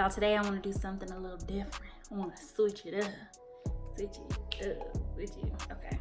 Y'all, today I want to do something a little different. I want to switch it up. Okay.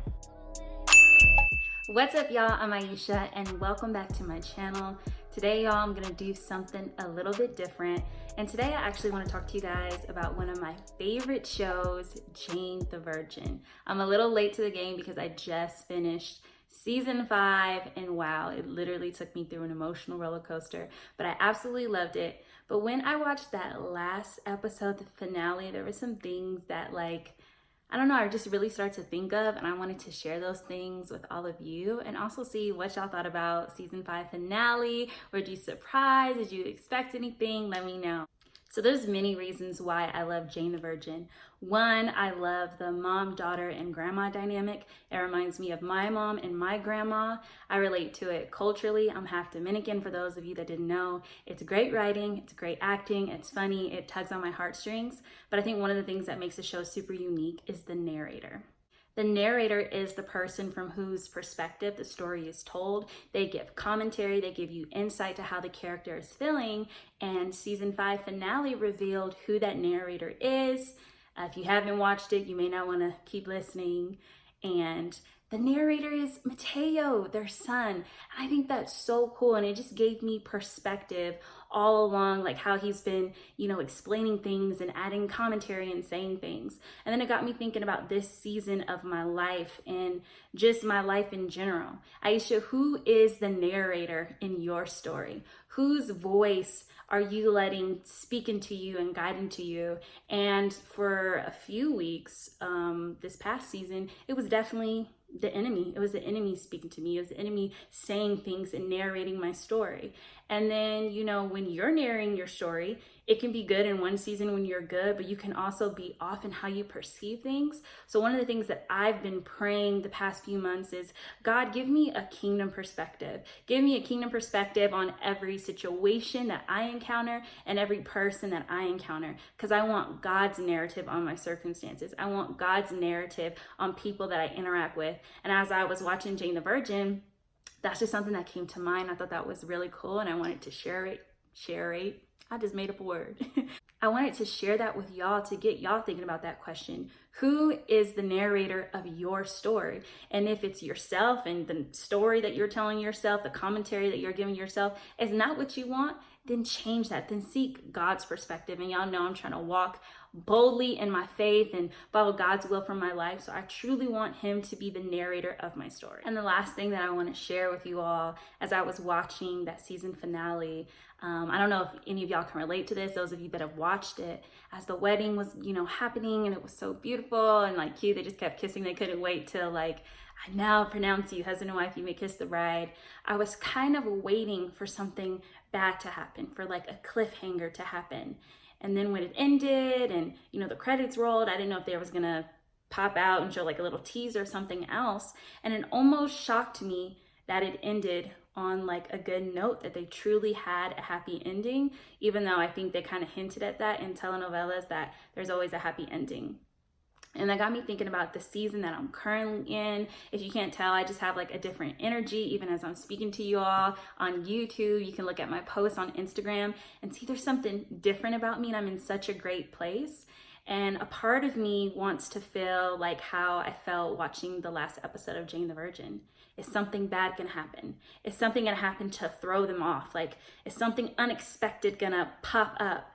What's up, y'all? I'm Aisha and welcome back to my channel. Today, y'all, I'm gonna do something a little bit different. And today I actually want to talk to you guys about one of my favorite shows, Jane the Virgin. I'm a little late to the game because I just finished season 5 and wow, it literally took me through an emotional roller coaster, but I absolutely loved it. But when I watched that last episode, the finale, there were some things that I don't know, I just really started to think of, and I wanted to share those things with all of you and also see what y'all thought about season 5 finale. Were you surprised? Did you expect anything? Let me know. So there's many reasons why I love Jane the Virgin. One, I love the mom, daughter, and grandma dynamic. It reminds me of my mom and my grandma. I relate to it culturally. I'm half Dominican, for those of you that didn't know. It's great writing, it's great acting, it's funny, it tugs on my heartstrings. But I think one of the things that makes the show super unique is the narrator. The narrator is the person from whose perspective the story is told. They give commentary, they give you insight to how the character is feeling, and season 5 finale revealed who that narrator is. If you haven't watched it, you may not want to keep listening. And the narrator is Mateo, their son. And I think that's so cool, and it just gave me perspective all along, like how he's been, explaining things and adding commentary and saying things. And then it got me thinking about this season of my life and just my life in general. Aisha, who is the narrator in your story? Whose voice are you letting speak into you and guide into you? And for a few weeks, this past season, it was definitely the enemy. It was the enemy speaking to me. It was the enemy saying things and narrating my story. And then, when you're narrating your story, it can be good in one season when you're good, but you can also be off in how you perceive things. So one of the things that I've been praying the past few months is, God, give me a kingdom perspective. Give me a kingdom perspective on every situation that I encounter and every person that I encounter, because I want God's narrative on my circumstances. I want God's narrative on people that I interact with. And as I was watching Jane the Virgin, that's just something that came to mind. I thought that was really cool, and I wanted to share it. I just made up a word. I wanted to share that with y'all to get y'all thinking about that question. Who is the narrator of your story? And if it's yourself and the story that you're telling yourself, the commentary that you're giving yourself is not what you want, then change that. Then seek God's perspective. And y'all know I'm trying to walk boldly in my faith and follow God's will for my life. So I truly want him to be the narrator of my story. And the last thing that I want to share with you all, as I was watching that season finale, I don't know if any of y'all can relate to this, those of you that have watched it, as the wedding was, happening, and it was so beautiful and cute. They just kept kissing. They couldn't wait till I now pronounce you husband and wife, you may kiss the bride. I was kind of waiting for something bad to happen, for a cliffhanger to happen. And then when it ended and, the credits rolled, I didn't know if they was gonna pop out and show a little teaser or something else. And it almost shocked me that it ended on a good note, that they truly had a happy ending, even though I think they kind of hinted at that in telenovelas, that there's always a happy ending. And that got me thinking about the season that I'm currently in. If you can't tell, I just have a different energy, even as I'm speaking to you all on YouTube. You can look at my posts on Instagram and see there's something different about me, and I'm in such a great place. And a part of me wants to feel like how I felt watching the last episode of Jane the Virgin. Is something bad gonna happen? Is something gonna happen to throw them off? Is something unexpected gonna pop up?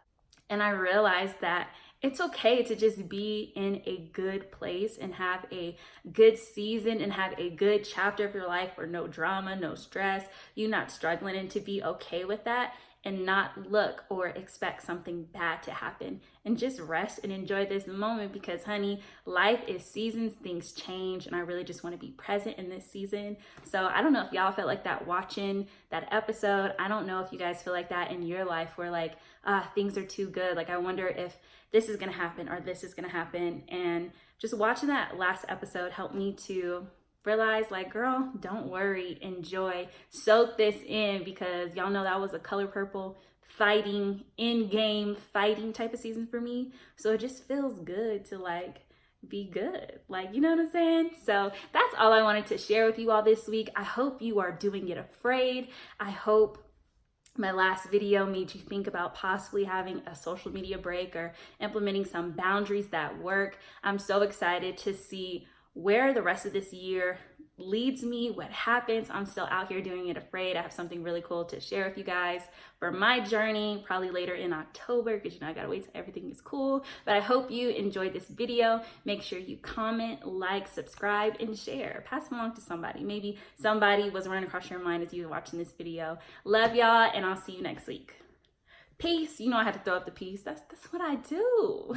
And I realized that it's okay to just be in a good place and have a good season and have a good chapter of your life where no drama, no stress, you're not struggling, and to be okay with that and not look or expect something bad to happen, and just rest and enjoy this moment, because honey, life is seasons, things change, and I really just want to be present in this season. So I don't know if y'all felt like that watching that episode. I don't know if you guys feel like that in your life, where things are too good. I wonder if this is gonna happen or this is gonna happen. And just watching that last episode helped me to realize, girl, don't worry, enjoy, soak this in, because y'all know that was a Color Purple fighting, in-game fighting type of season for me. So it just feels good to be good. You know what I'm saying? So that's all I wanted to share with you all this week. I hope you are doing it afraid. I hope my last video made you think about possibly having a social media break or implementing some boundaries that work. I'm so excited to see where the rest of this year leads me, what happens. I'm still out here doing it afraid. I have something really cool to share with you guys for my journey, probably later in October, because I gotta wait till everything is cool. But I hope you enjoyed this video. Make sure you comment, like, subscribe, and share. Pass them along to somebody. Maybe somebody was running across your mind as you were watching this video. Love y'all, and I'll see you next week. Peace. You know I had to throw up the peace. That's what I do.